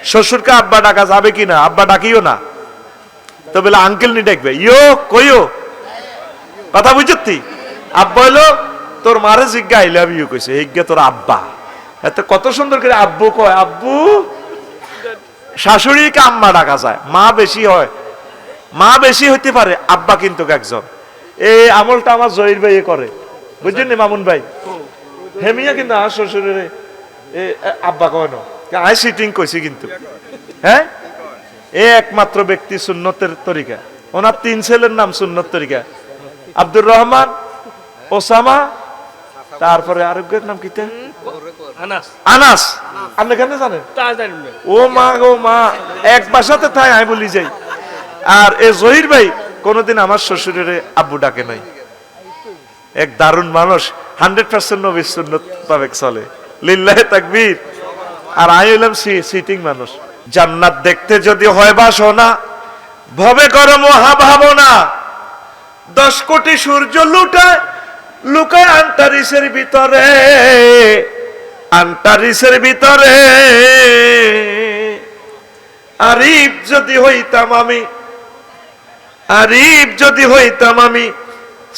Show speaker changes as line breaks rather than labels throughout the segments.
শ্বশুরকে আব্বা ডাকা যাবে কিনা? আব্বা ডাকিও না তো বলে আঙ্কেল নি ডাকবে, ইয়ো কইও কথা বুঝতি। আব্বা হইলো তোর মারে জিজ্ঞা আই লাভ ইউ কইছে, এইজ্ঞা তোর আব্বা। এত কত সুন্দর করে আব্বু কয়, আব্বু। শাশুড়িকে আম্মা ডাকা যায়, মা বেশি হয়, মা বেশি হইতে পারে, আব্বা কিন্তু একজন। এই আমলটা আমার জহির ভাই করে, বুঝছেন মামুন ভাই? হেমিয়া কিন্তু আমার শ্বশুরের আব্বা কয় না, আই সিটিং কইছি কিন্তু। হ্যাঁ, এ একমাত্র ব্যক্তি সুন্নতের তরিকা। ওনার 3 ছেলের নাম সুন্নত তরিকা, আব্দুর রহমান, ওসামা, তারপরে আরেকজনের নাম কি? আনাস। আপনি কেন জানেন? ও মা গো মা, এক বাসাতে তাই আমি বলি যাই। আর এ জহির ভাই কোনদিন আমার শ্বশুরের আব্বু ডাকে নাই। এক দারুণ মানুষ, 100% নবীর সুন্নত পাবেক চলে, লিল্লাহে তাকবীর। আর আমি হইলাম সিটিং মানুষ। জান্নাত দেখতে যদি হয় বাসনা, ভবে করো মহাভাবনা। 10 কোটি সূর্য লুকায় আন্টারিসের ভিতরে, আন্টারিসের ভিতরে। আরিফ যদি হইতাম আমি, আরিফ যদি হইতাম আমি,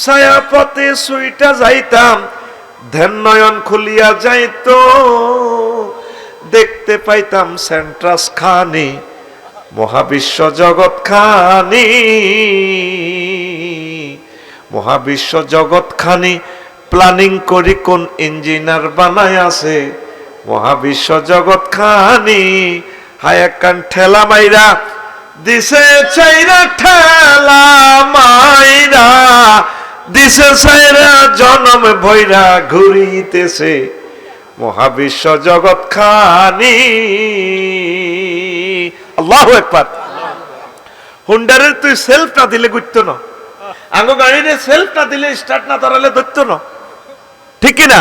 ছায়া পথে সুইটা যাইতাম, ধ্যান নয়ন খুলিয়া যাইতো, দেখতে পাইতাম সেন্ট্রাস খানি, মহাবিশ্ব জগৎ খানি, মহাবিশ্ব জগৎ খানি। প্ল্যানিং করি কোন ইঞ্জিনিয়ার বানায় আছে, মহাবিশ্ব জগৎ খানি। হায় কান ঠেলা মাইরা দিছে চাইরা, ঠেলা মাইরা দিছে চাইরা, জনম ভৈরা ঘুরিতেছে, মহাবিশ্ব জগৎ খানি। আল্লাহু আকবার। হুন্ডারের তুই সেলফ না দিলে ঘুরতো না, আঙ্গো গাড়িতে সেলফ না দিলে স্টার্ট না ধরালে ধরতো না, ঠিক কিনা?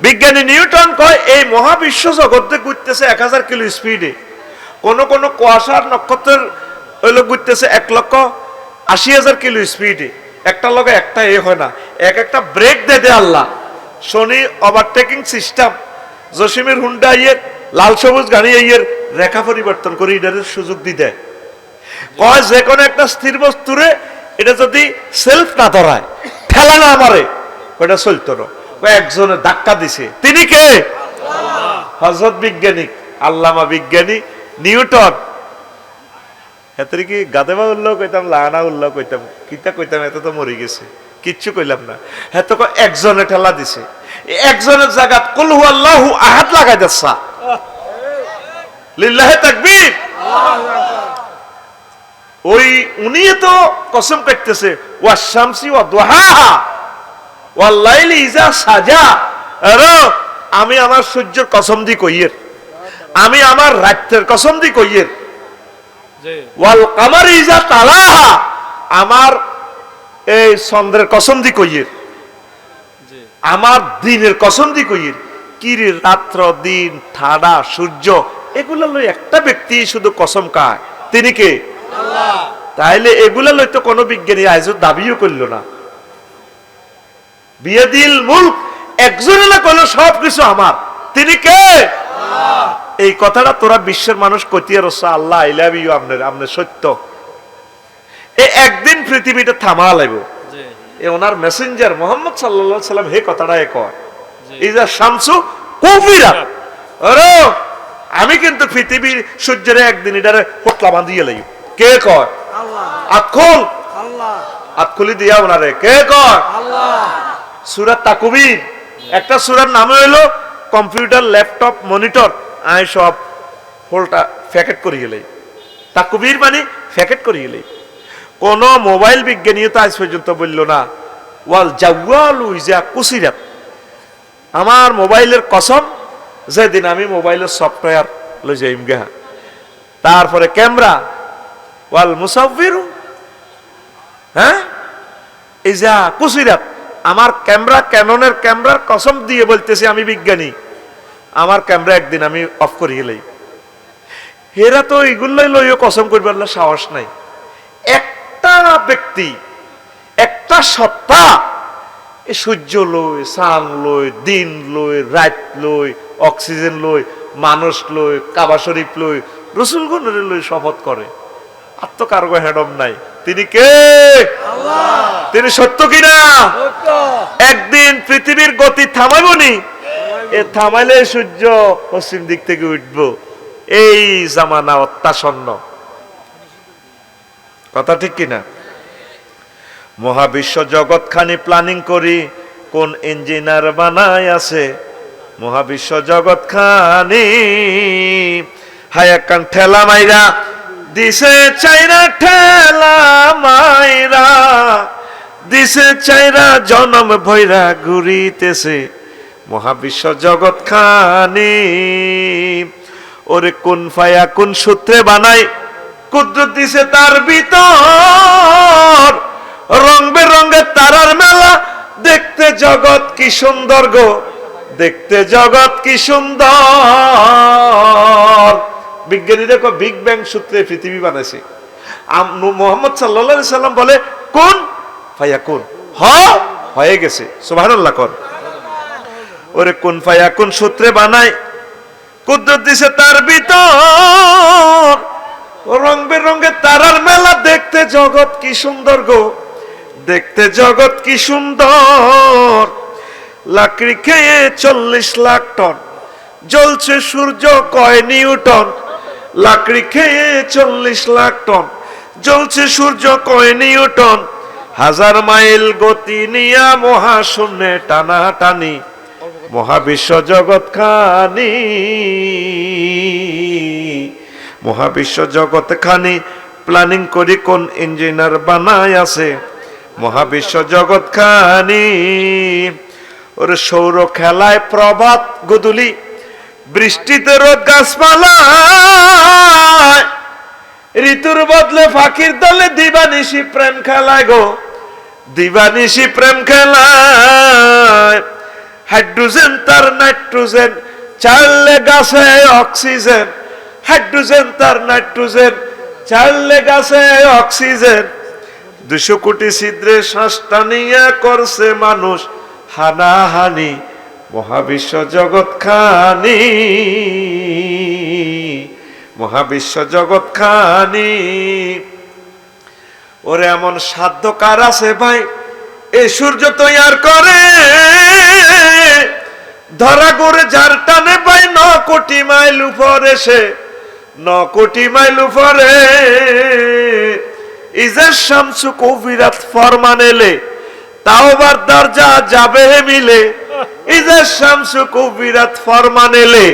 বিজ্ঞানী নিউটন কয় এই মহাবিশ্ব জগতে ঘুরতেছে 1000 কিলো স্পিডে। কোন কোন কুয়াশার নক্ষত্রের হইলো ঘুরতেছে 1,80,000 কিলো স্পিডে। একটা লগে একটা এ হয় না, এক একটা ব্রেক দে আল্লাহ। শনি ওভারটেকিং সিস্টেম, জসিমের হুন্ডা ইয়ের লাল সবুজ গাড়ি ইয়ের রেখা পরিবর্তন করে এটার সুযোগ দি দেয়। কয় যে কোনো একটা স্থির বস্তুরে এটা যদি সেলফ না ধরায়, ঠেলা না মারে, ওটা চলতো না। একজনে ধাক্কা দিছে, তিনি কে? হযরত বিজ্ঞানী আল্লামা বিজ্ঞানী নিউটন। এত কি গাদেবা উল্লাহ কইতাম, লানা উল্লাহ কইতাম, কিতা কইতাম, এত তো মরে গেছে, কিচ্ছু কইলাম না। হ্যাঁ তো একজনে ঠেলা দিছে, একজনের জায়গা কুল হুয়াল্লাহু আহাদ লাগাই দিছা, লিল্লাহে তাকবীর। ওই উনি তো কসম কাটতেছে, ওয়া শামসি ওয়া দুহাহা ওয়াল লাইলি ইজা সাজা। আরে আমি আমার সূর্যের কসম দি কইয়ের, আমি আমার রাতের কসম দি কইয়ের, ওয়াল কামারি ইজা তালাহা, আমার এই চন্দ্রের কসম দি কইয়ের, আমার দিনের কসম দি কইয়ের। কি রে, রাত্র দিন ঠাডা সূর্য এগুলো লই একটা ব্যক্তি শুধু কসম খায়, তিনি কে? আল্লাহ। তাইলে এগুলা লই তো কোনো বিজ্ঞানী আজও দাবিও করলো না। বিয়াদিল মুলক, একজনে না কইলো সবকিছু আমার, তিনি কে? আল্লাহ। এই কথাটা তোরা বিশ্বের মানুষ কইতে রসা, আল্লাহ আই লাভ ইউ, আমনে সত্য। এ একদিন পৃথিবীটা থামা লাগবে। এ ওনার মেসেঞ্জার মুহাম্মদ সাল্লাল্লাহু আলাইহি সাল্লাম হে কথাটা কয়, ইজা শামসু কুফিরাত। আরে আমি কিন্তু পৃথিবীর সূর্যের একদিন এটারে হোটলা বাঁধিয়ে লাগি। কে কয়? আল্লাহ। আতখুল, আল্লাহ। আতখুলি দিয়া ওনারে কে কয়? আল্লাহ। সূরা তাকবীর, একটা সূরার নাম হলো কম্পিউটার, ল্যাপটপ, মনিটর, আই সব হোলটা প্যাকেট করে গেলে। তাকবীর মানে প্যাকেট করে গেলে। কোন মোবাইল বিজ্ঞানী তো আজ পর্যন্ত বলল না ওয়াল জাওয়ালু ইজা কুসিরাত, আমার মোবাইলের কসম যেদিন আমি মোবাইলের সফটওয়্যার লই যাইম গা। তারপরে ক্যামেরা, ওয়াল মুসাফিরু, হ্যাঁ ইজা কুসিরাত, আমার ক্যামেরা, ক্যাননের ক্যামেরার কসম দিয়ে বলতেছি আমি বিজ্ঞানী, আমার ক্যামেরা একদিন আমি অফ করে গেলেই। হেরা তো এগুলাই লইও কসম করবার সাহস নাই। একটা ব্যক্তি, একটা সত্তা, এই সূর্য লই, চাঁদ লই, দিন লই, রাত লই, অক্সিজেন লই, মানুষ লই, কাবা শরীফ লই, রসুলগণের লই শপথ করে, আর তো কারগো হেডম নাই। তিনি কে? তিনি সত্য কিনা? একদিন পৃথিবীর গতি থামাইবনি, এ থামাইলে সূর্য পশ্চিম দিক থেকে উঠব। এই জামানা অত্যাসন্ন, কথা ঠিক কিনা? মহাবিশ্ব জগৎ খানি প্ল্যানিং করি, কোন ইঞ্জিনিয়ার বানায় আছে মহাবিশ্ব জগৎ খানি। হায়াকান ঠেলা মাইরা দিছে চাইরা, ঠেলা মাইরা দিছে চাইরা, জনম ভৈরা ঘুরিতেছে মহাবিশ্ব জগৎ খানি। ওরে কোন ফায়া কোন সূত্রে বানাই, কুদরত দিছে তার ভিতর, রং বেরঙের তারার মেলা, দেখতে জগৎ কি সুন্দর গো, দেখতে জগৎ কি সুন্দর। বিজ্ঞানী দেখো বিগ ব্যাং সূত্রে পৃথিবী বানাইছে। মুহাম্মদ সাল্লাল্লাহু আলাইহি সাল্লাম বলে কোন ফায়া কোন, হয়ে গেছে। সুবহানাল্লাহ কর। ওরে কোন ফায়া কোন সূত্রে বানাই, কুদরত দিছে তার ভিতর, রং বেরঙের তারার মেলা, দেখতে জগৎ কি সুন্দর গো, দেখতে জগৎ কি সুন্দর। লাকড়ি খেয়ে 40 লাখ টন, জ্বলছে সূর্য কয় নিউটন। লাকড়ি খেয়ে 40 লাখ টন, জ্বলছে সূর্য কয় নিউটন। 1000 মাইল গতি নিয়া মহাশূন্যে টানাটানি মহাবিশ্ব জগৎ খানি। মহাবিশ্ব জগৎ খানি প্ল্যানিং করি, কোন ইঞ্জিনিয়ার বানায় আছে মহাবিশ্ব জগৎ খানি। ওরে সৌর খেলায় প্রভাত গধূলি, বৃষ্টিতে রোদ গাছপালা, ঋতুর বদলে ফাঁকির দলে দিবানিশি প্রেম খেলায় গো, দিবানিশি প্রেম খেলায়। হাইড্রোজেন তার নাইট্রোজেন, চাইলে গাছে অক্সিজেন। হাইড্রোজেন তার নাইট্রোজেন, চাইলে গাছে অক্সিজেন। 200 কোটি ছিদ্রে শ্বাসটা নিয়ে করছে মানুষ হানাহানি মহাবিশ্ব জগৎ খানি। মহাবিশ্ব জগৎ খানি। ওরে এমন সাধ্য কার আছে ভাই, এই সূর্য তৈয়ার করে, ধরা করে যার টানে ভাই 9 কোটি মাইল উপরে, সে 9 কোটি মাইল উপরে। ইজার শামসু কবিরাত ফরমান এলে, তাওবার দরজা যাবে মিলে। ইজার শামসু কবিরাত ফরমান এলে,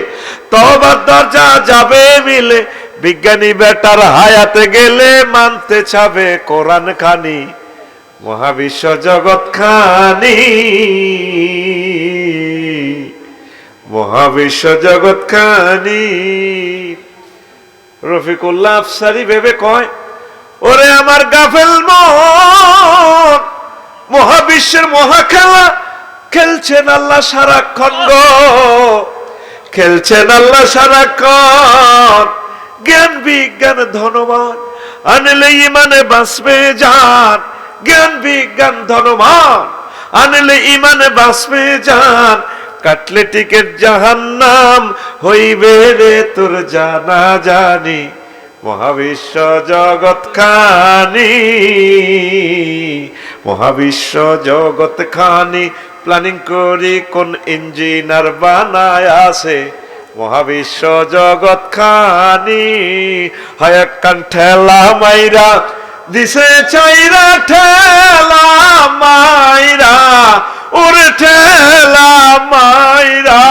তাওবার দরজা যাবে মিলে। বিজ্ঞানী বেটার হায়াতে গেলে মানতে চাবে কোরআন খানি মহাবিশ্ব জগৎ খানি। মহাবিশ্ব জগৎ খানি। রফিকুল্লাহ আফসারি ভেবে কয়, ওরে আমার গাফেল মন, মহাবিশ্বের মহাখেলা খেলছেন আল্লাহ সারাক্ষণ গো, খেলছেন আল্লাহ সারাক্ষণ। জ্ঞান বিজ্ঞান ধনবান, আনলে ইমানে বাঁচবে জান। জ্ঞান বিজ্ঞান ধনবান, আনলে ইমানে বাঁচবে জান। কাটলে টিকেট জাহান্নাম, হইবে রে তোর জানা জানি মহাবিশ্ব জগৎ খানি। মহাবিশ্ব জগৎ খানি প্ল্যানিং করি, কোন ইঞ্জিনিয়ার বানায় আছে মহাবিশ্ব জগৎ খানি। হায়াকান ঠেলা মাইরা দিছে চাইরা, ঠেলা মাইরা, ওরে ঠেলা মাইরা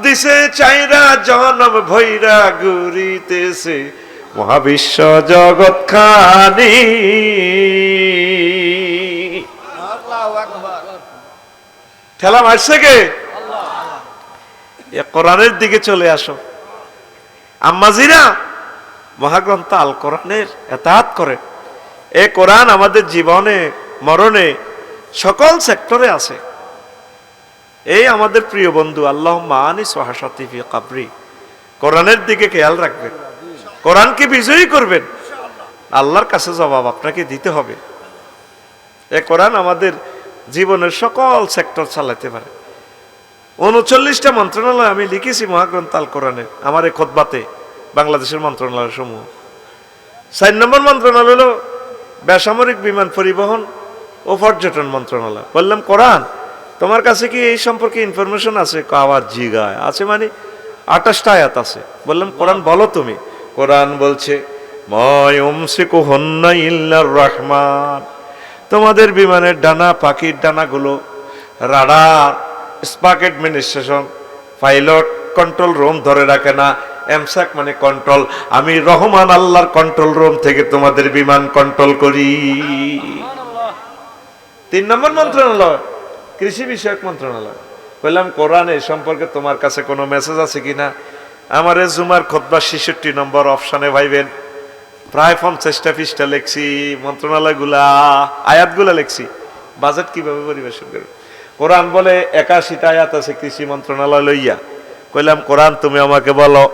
দিছে চাইরা, জনম ভৈরা ঘুরিতেছে মহাবিশ্ব জগৎ খানি। ঠেলা মারছে কে? কোরআনের দিকে চলে আসো আম্মাজিরা। মহাগ্রন্থ আল কোরআনের এতাআত করে। এ কোরআন আমাদের জীবনে মরণে সকল সেক্টরে আছে। এই আমাদের প্রিয় বন্ধু আল্লাহুম্মা আনিস ওয়াহশাতি ফি কবরি, কোরআনের দিকে খেয়াল রাখবেন, কোরআনকে বিজয়ী করবেন। আল্লাহর কাছে জবাব আপনাকে দিতে হবে। এ কোরআন আমাদের জীবনের সকল সেক্টর চালাতে পারে। 39টা মন্ত্রণালয় আমি লিখেছি মহাগ্রন্থ আল কোরআনের আমার এই খুতবাতে, বাংলাদেশের মন্ত্রণালয় সমূহ। 4 নম্বর মন্ত্রণালয় হলো বেসামরিক বিমান পরিবহন ও পর্যটন মন্ত্রণালয়। বললাম কোরআন তোমার কাছে কি এই সম্পর্কে ইনফরমেশন আছে? আবার জিগায় আছে, মানে 28টা আয়াত আছে। বললাম কোরআন বলো তুমি। কোরআন বলছে মায়ুমসিকুহুন্না ইল্লার রহমান, তোমাদের বিমানের ডানা, পাখির ডানাগুলো রাডার, স্পাক অ্যাডমিনিস্ট্রেশন, পাইলট কন্ট্রোল রুম ধরে রাখে না। এমসাক মানে কন্ট্রোল, আমি রহমান আল্লাহর কন্ট্রোল রুম থেকে তোমাদের বিমান কন্ট্রোল করি। 3 নম্বর মন্ত্রণালয় কৃষি বিষয়ক মন্ত্রণালয়। বললাম কোরআন এই সম্পর্কে তোমার কাছে কোনো মেসেজ আছে কিনা? আমার জুমার খুতবা 66 নম্বর অপশনে ভাইবেন, প্রায় 50টা পৃষ্ঠা লিখছি, মন্ত্রণালয়গুলা আয়াতগুলা লিখছি, বাজেট কিভাবে পরিবেশন করবে। কোরআন বলে 81টা আয়াত আছে কৃষি মন্ত্রণালয় লইয়া। কইলাম কোরআন তুমি আমাকে বলো।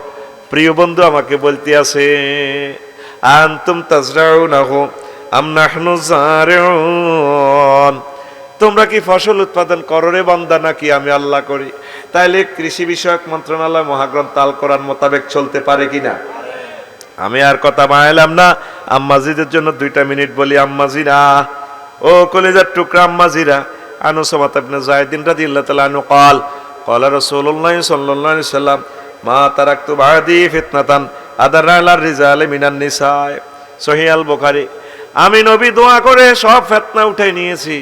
প্রিয় বন্ধু আমাকে বলতে আছে আনতুম তাজরাউনাহু আম নাহনু জারিউন, তোমরা কি ফসল উৎপাদন করো রে বান্দা, নাকি আমি আল্লাহ করি? তাইলে কৃষি বিষয়ক মন্ত্রণালয় মহাগ্রন্থ আল কোরআন মোতাবেক চলতে পারে কিনা? আমি আর কথা বাড়াইলাম না, আম্মাজিদের জন্য 2টা মিনিট বলি। আম্মাজিরা, ও কলিজার টুকরা আম্মাজিরা, আনু সামাত ইবনে যায়েদিন রাদিয়াল্লাহু তাআলা আনহু قال قال রাসূলুল্লাহ সাল্লাল্লাহু আলাইহি সাল্লাম মা তারাকতু বাদি ফিতনাতান আদারা আলার রিজালি মিনান নিসা। সহিহ আল বুখারী। আমি নবী দোয়া করে সব ফিতনা উঠাই নিয়েছি,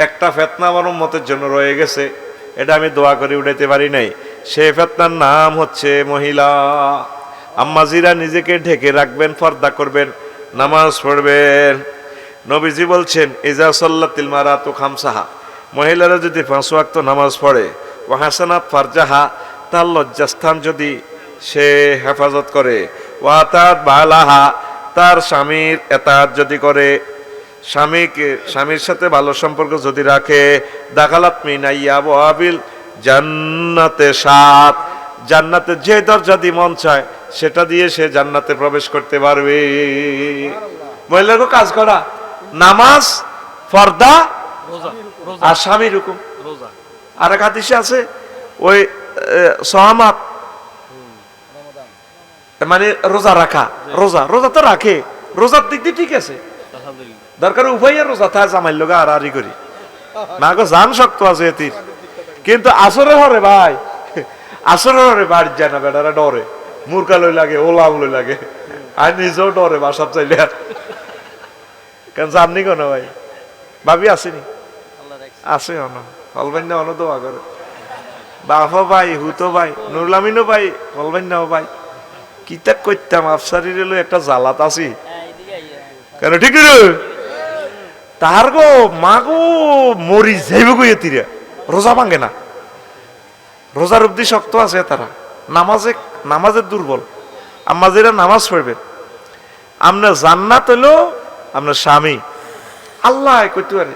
একটা ফিতনা আমার উম্মতের জন্য রয়ে গেছে, এটা আমি দোয়া করে উঠাইতে পারি নাই। সেই ফিতনার নাম হচ্ছে মহিলা। আম্মাজিরা নিজেকে ঢেকে রাখবেন, পর্দা করবেন, নামাজ পড়বেন। নবীজি বলছেন ইজা সাল্লাতিল মারাতু খামসাহা, মহিলারা যদি 5 ওয়াক্ত নামাজ পড়ে, ওয়া হাসানাত ফারজাহা, তার লজ্জাস্থান যদি সে হেফাজত করে, ওয়া আতাত বালাহা, তার স্বামীর এতাত যদি করে, স্বামীর সাথে ভালো সম্পর্ক যদি রাখে, দাখালাত মিন আবওয়াবিল জান্নাতে 7, জান্নাতে যে দরজা দিয়ে মন চায় সেটা দিয়ে সে জান্নাতে প্রবেশ করতে পারবে। মহিলাকে কাজ করা, নামাজ, পর্দা আর স্বামীর হুকুম। আর এক হাদিসে আছে ওই সামাত মানে রোজা রাখা, রোজা তো রাখে, রোজার দিক দিয়ে ঠিক আছে, দরকার উভয়ের রোজা থাকে, জামাইল লোক আর আরি করি না গো, জান শক্ত আছে এতির। কিন্তু আসরে হরে ভাই, আসরে হরে বাড়ি যায় না, বেটারা ডরে, মুরকা লই লাগে, ওলাম লই লাগে, আর নিজেও ডরে বাসাব চাইলে। আর কেন জাননি কেন ভাই, ভাবি আসেনি, আছে অন হলবেন না, অন দোয়া করে বাফা ভাই, হুতো ভাই, নুরলামিনও ভাই, হলবেন না ভাই, কিতাব করতাম আফসারির এলো একটা জালাত আছি কেন, ঠিক রে তাহার গো মা গো মরি যাইব গো, এতিরা রোজা ভাঙে না, রোজার অব্দি শক্ত আছে তারা, নামাজের দুর্বল। আম্মাজিরা নামাজ পড়বেন। আপনার জান্নাত হলো আপনার স্বামী, আল্লাহ কইতে পারে।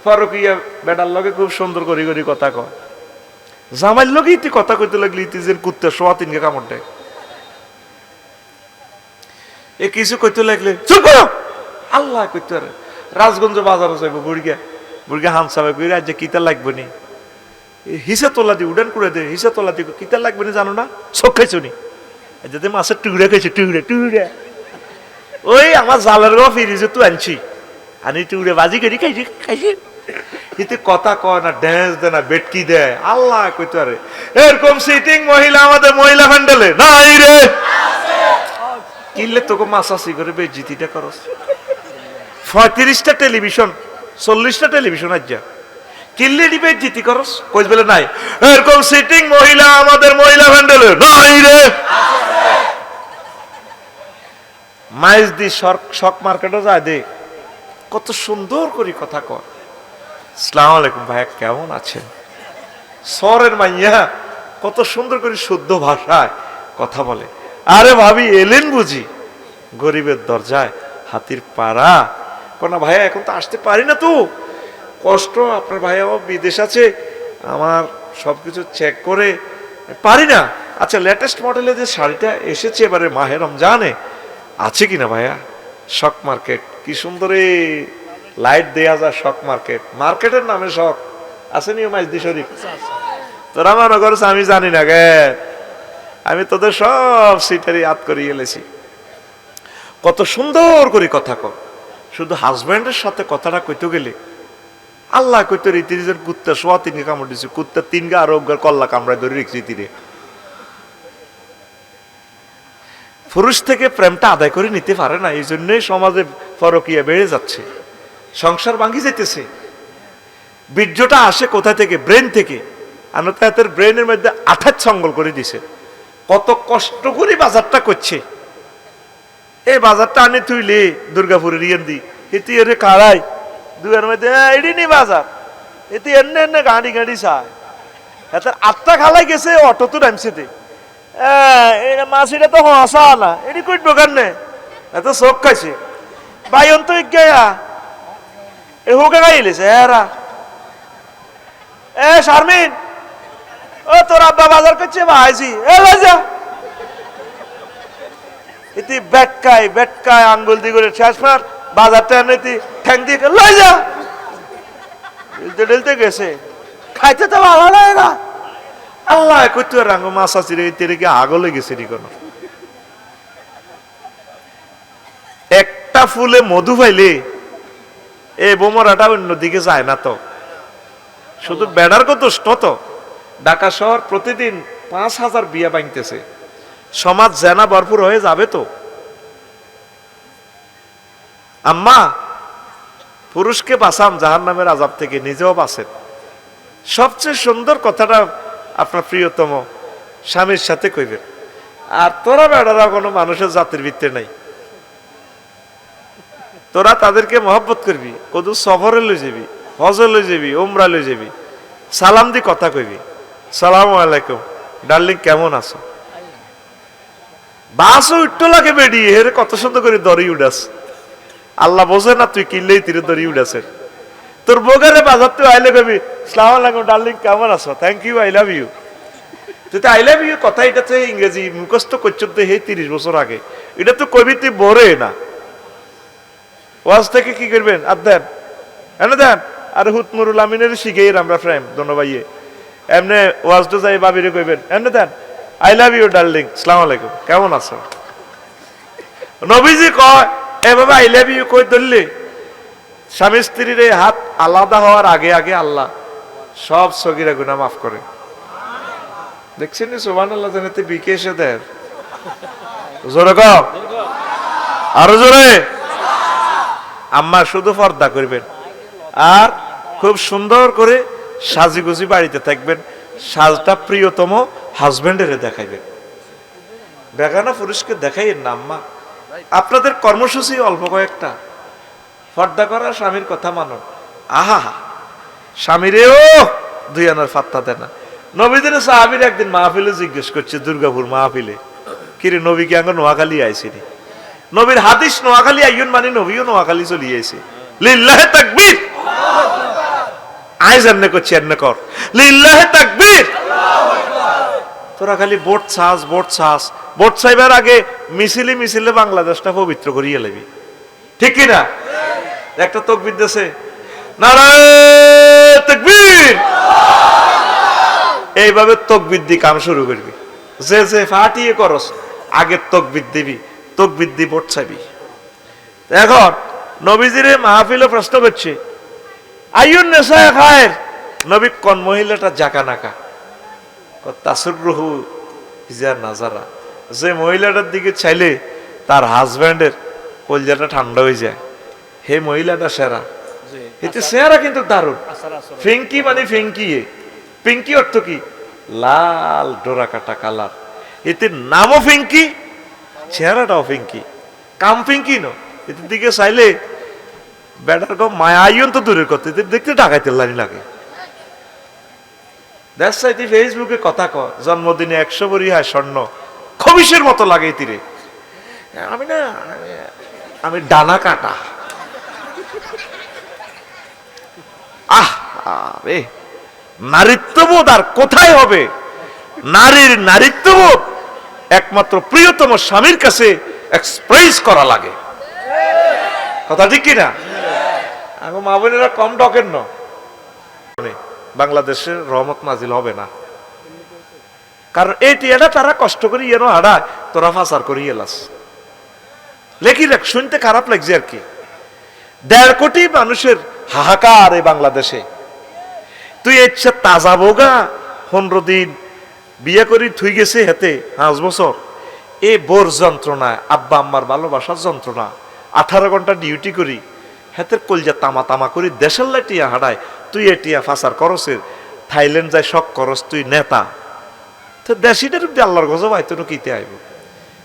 ফারুকিয়া বেটার লগে খুব সুন্দর করি করি কথা কয়, জামাইর লগে ইতি কথা কইতে লাগলি ইতি যে কুত্তে সোয়া 3 কামড় দেয়, এ কিছু কইতে লাগলে চুপ করো, আল্লাহ কইতে পারে। রাজগঞ্জ বাজারে যাইব, বুড়িয়া হামসাবে কই রাজ্যে কিতা লাগবে নি, হিসা তোলা দি উডান করে দে, হিসা তোলা দি কিতা লাগবে না জানো না, চোখ খাইছো নি, যদি মাছের টুকরা খাইছে, টুকরা ওই আমার জালের গা ফিরিছে তুই আনছি, আনি টুকরে বাজি করি খাইছি কিন্তু কথা কয় না, ড্যান্স দেয় না, বেটকি দেয়, আল্লাহ কইতে পারে। এরকম সিটিং মহিলা আমাদের মহিলা হ্যান্ডেলে নাই রে, কিনলে তোকে মাসাসি করে বেজিতিটা করস। 35টা টেলিভিশন, 40টা টেলিভিশন আজ যা কিনলে দিবে জিতি করস, কইস বলে নাই। এরকম সিটিং মহিলা আমাদের মহিলা হ্যান্ডেলে নাই রে। মাইজ দি শক মার্কেটও যায় দে, কত সুন্দর করে কথা কয়, আসসালামু আলাইকুম ভাইয়া কেমন আছেন, সরের মাইয়া কত সুন্দর করে শুদ্ধ ভাষায় কথা বলে। আরে ভাবি এলেন বুঝি, গরিবের দরজায় হাতির পাড়া, কোন ভাইয়া এখন তো আসতে পারি না, তো কষ্ট, আপনার ভাইয়া বিদেশ আছে, আমার সবকিছু চেক করে পারি না। আচ্ছা লেটেস্ট মডেলের যে শাড়িটা এসেছে এবারে মাহে রমজানে আছে কিনা ভাইয়া? শক মার্কেট, কি সুন্দর লাইট দেয়া যায়, শক মার্কেট, মার্কেটের নামে শক আছে নি মাইজদি শরীফ, তোরা মনে করছ আমি জানি না গে, আমি তোদের সব সিটারি ইয়াদ করে এলেছি। কত সুন্দর করে কথা কও, শুধু হাজব্যান্ডের সাথে কথাটা কইতে গেলে আল্লাহ কইতো রীতির কুত্তা সোয়া তিনকে কামড় দিছে, কুত্তা তিনকে আরোগ্য কল্লা কামড়ায় ধরে রীতিরে। পুরুষ থেকে প্রেমটা আদায় করে নিতে পারে না, এই জন্যই সমাজে ফরকিয়া বেড়ে যাচ্ছে, সংসার ভাঙি যেতেছে। বীর্যটা আসে কোথা থেকে? ব্রেন থেকে। আনতায়াতের ব্রেনের মধ্যে আঠার ছঙ্গল করে দিছে, কত কষ্ট করে বাজারটা করছে। এই বাজারটা আনি তুইলে দুর্গাপুরের ইয়েন দি এটি এর কাড়াই দুয়ের মধ্যে এডি নি বাজার, এটি এনে এনে গাড়ি গাড়ি চায়। এত আটটা খালাই গেছে অটো তো নামছে, মাছিটা তো হাসা না, এটি কই দোকান নে এত চোখ খাইছে বাইন তো গেয়া এ হোকে গাইলেছে এরা। শারমিন, ও তোর আব্বা বাজার করছে ভাইছি, এ লজা ইতি বেটকায় বেটকায় আঙ্গুল দিয়ে করে শেষ মার বাজারটা এনে ঠ্যাং দিয়ে লই যা ডেলতে গেছে, খাইতে তো ভালো লাগে না। আল্লাহ কইতে রাঙ্গ মাছ আছে রে, তেরে কি আগলে গেছে নি কোন? একটা ফুলে মধু পাইলে এ বোমরাটা অন্যদিকে যায় না তো। শুধু বেড়ার কত তো ঢাকা শহর প্রতিদিন 5,000 বিয়া ভাঙতেছে, সমাজ জেনা ভরপুর হয়ে যাবে তো। আম্মা, পুরুষকে বাঁচান জাহান্নামের আযাব থেকে, নিজেও বাঁচেন। সবচেয়ে সুন্দর কথাটা আপনার প্রিয়তম স্বামীর সাথে কইবেন। আর তোরা বেড়ারা কোনো মানুষের জাতির ভিত্তি নাই, তোরা তাদেরকে মহব্বত করবি, কদু সফরে লই যাবি, হজে লই যাবি, উমরা লই যাবি, সালাম দি কথা কইবি, সালামু আলাইকুম ডার্লিং কেমন আছো। বাসও উঠতে লাগে বেডি এর কত সুন্দর করে দড়ি উড়াস। আল্লাহ বোঝে না তুই কিনলেই তীরে দড়ি উড়াছেন। তোর বোগারে বাজার তুই আইলে কবি সালাম আলাইকুম ডার্লিং কেমন আছো, thank you, I love you. তুই তো আই লাভ ইউ কথা এটা তো ইংরেজি মুখস্থ করছো তো হে 30 বছর আগে, এটা তো কবি তুই বরে না। ওয়াজ থেকে কি করবেন? আর দেন এনে দেন, আর হুতমুরুল আমিনের শিখেই আমরা প্রেম দোনো ভাইয়ে এমনি ওয়াজটা যাই বাবিরে কইবেন এনে দেন আই লাভ ইউ ডার্লিং আসসালামু আলাইকুম কেমন আছো। নবীজি কয় এভাবে আই লাভ ইউ কই ধরলে স্বামী স্ত্রীর এই হাত আলাদা হওয়ার আগে আগে আল্লাহ সব সগীরা গুনাহ মাফ করে। দেখছেন সুবহানাল্লাহ, জানেতে বিকে এসে দেয় জোরে কও, আরো জোরে। আম্মা শুধু পর্দা করবেন আর খুব সুন্দর করে সাজিগুজি বাড়িতে থাকবেন, সাজটা প্রিয়তম হাজবেন্ডের দেখাইবেন, বেগানা পুরুষকে দেখাইয়েন না। আম্মা আপনাদের কর্মসূচি অল্প কয়েকটা, পর্দা করা, স্বামীর কথা মানুন। আহা স্বামীরেও দুই আনার ফাত্তা দেয় না। নবীদের সাহাবীর একদিন মাহফিলে জিজ্ঞেস করছে, দুর্গাপুর মাহফিলে, কিরে নবী কি আঙ্গ নোয়াখালী আইসিনি? নবীর হাদিস নোয়াখালী আইয়ুন মানে নবীও নোয়াখালী চলি আইছে। লিল্লাহে তাকবীর, আইজ এমনে করছি এমনে কর, লিল্লাহে তাকবীর। তোরা খালি ভোট ছাস ভোট ছাস, ভোট চাইবার আগে মিছিলে মিছিলে বাংলাদেশটা পবিত্র করিয়ে লেবি, ঠিক কিনা? একটা তাকবীর দেশে নারায়ে তাকবীর, এইভাবে তাকবীর দি কাম শুরু করবি। যে যে ফাটিয়ে করস আগে তাকবীর দিবি, তাকবীর দি ভোট চাইবি। এখন নবীজিরে মাহফিলে প্রশ্ন করছে আইয়ুন নিসা খায়ের, নবী কোন মহিলাটা জাকা নাকা? তাসররুহু ইজা নাজারা, যে মহিলাটার দিকে চাইলে তার হাজব্যান্ডের কলজাটা ঠান্ডা হয়ে যায়, হে মহিলাটা সেরা। এতে সেরা কিন্তু দারুণ। ফিঙ্কি মানে ফিঙ্কি, পিঙ্কি অর্থ কি? লাল ডোরা কাটা কালার, এতে নামও ফিঙ্কি, চেহারাটাও ফিঙ্কি, কাম ফিঙ্কি নো। এদের দিকে চাইলে বেটার কম মায়া আইন তো দূরের কথা, এদের দেখতে টাকাইতে লাগে। ফেসবুকে কথা ক জন্মদিনে 100 ভরি হয় স্বর্ণ, খবিসের মতো লাগে তীরে। আমি না, আমি ডানা কাটা। রে নারীত্ববোধ আর কোথায় হবে? নারীর নারীত্ববোধ একমাত্র প্রিয়তম স্বামীর কাছে এক্সপ্রেস করা লাগে, কথা ঠিক কিনা? এখন মা বোনেরা কম ডকেন না, বাংলাদেশের রহমত নাজিল হবে না। কারণ এই টিয়াটা তারা কষ্ট করে ইয়েনো হাডায়, তোরা ফাঁসার করে এলাস। লেখি লেখ, শুনতে খারাপ লাগছে আর কি। 1.5 কোটি মানুষের হাহাকার এই বাংলাদেশে, তুই ইচ্ছা তাজা বোগা 15 দিন বিয়ে করি থুই গেছে হেতে 5 বছর, এ বোর যন্ত্রণা, আব্বা আম্মার ভালোবাসার যন্ত্রণা, 18 ঘন্টা ডিউটি করি হেতের কলজা তামা তামা করি দেশের লাই টিয়া হাডায়, তুই এ টিয়া ফাঁসার করসের, থাইল্যান্ড যায় শখ করস, তুই নেতা, তো দেশিটার আল্লাহর গজব আইতো কিতে আইব।